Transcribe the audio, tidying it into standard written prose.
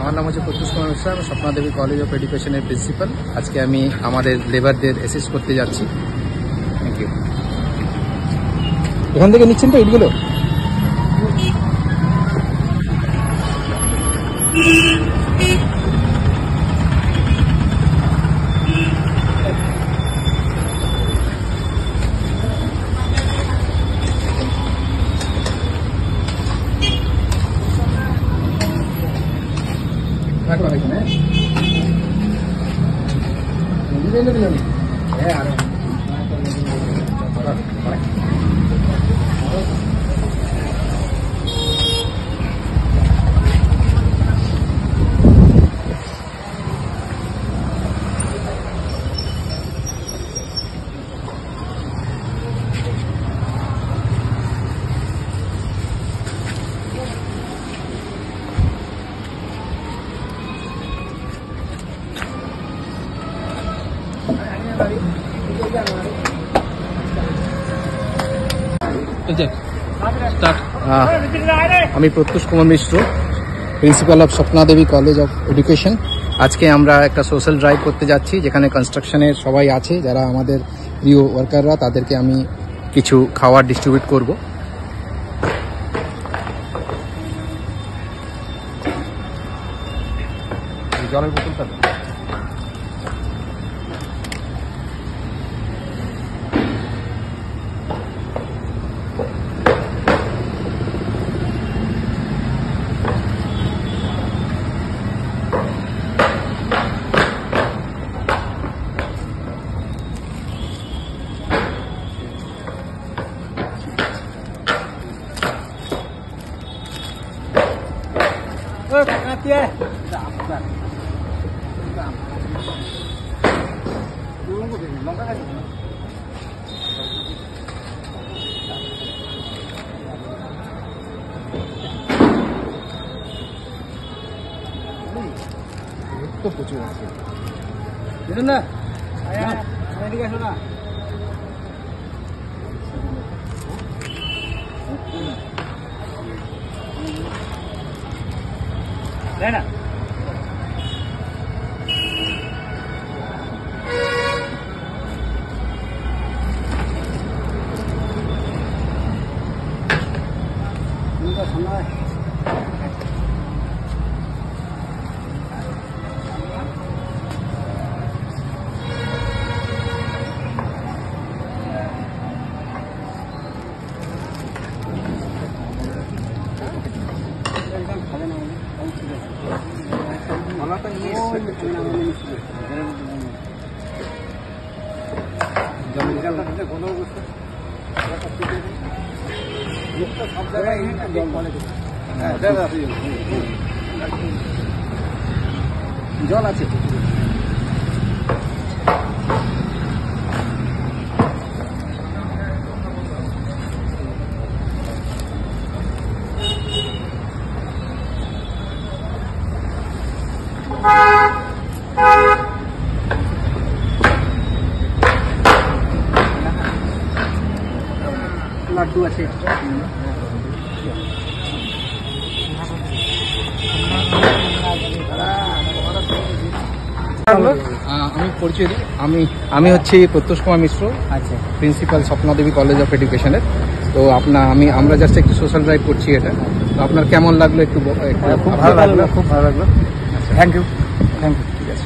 আমার নাম হচ্ছে প্রত্যুষ কুমার মিশ্র, আমি স্বপ্নাদেবী কলেজ অফ এডুকেশনের প্রিন্সিপাল। আজকে আমি আমাদের লেবারদের অ্যাসেস করতে যাচ্ছি। Thank you. এখান থেকে নিচ্ছেন তো ইটগুলো? আমি Pratyush Kumar Mishra, principal of Swapnadevi college of education. আজকে আমরা একটা সোশ্যাল ড্রাইভ করতে যাচ্ছি, যেখানে কনস্ট্রাকশনের সবাই আছে, যারা আমাদের প্রিয় ওয়ার্কাররা, তাদেরকে আমি কিছু খাবার ডিস্ট্রিবিউট করব। জলের বোতলটা তো প্রচুর আছে, বুঝলেন না? এদিকে আসো না। তাই না? জল আছে। লাড্ডু আছে। আমি পরিচয় দিই, আমি হচ্ছি প্রত্যুষ কুমার মিশ্র, আচ্ছা, প্রিন্সিপাল স্বপ্নাদেবী কলেজ অফ এডুকেশনের। তো আমরা জাস্ট একটু সোশ্যাল ড্রাইভ করছি এটা। তো আপনার কেমন লাগলো একটু? খুব ভালো লাগলো, খুব ভালো লাগলো। থ্যাংক ইউ, ঠিক আছে।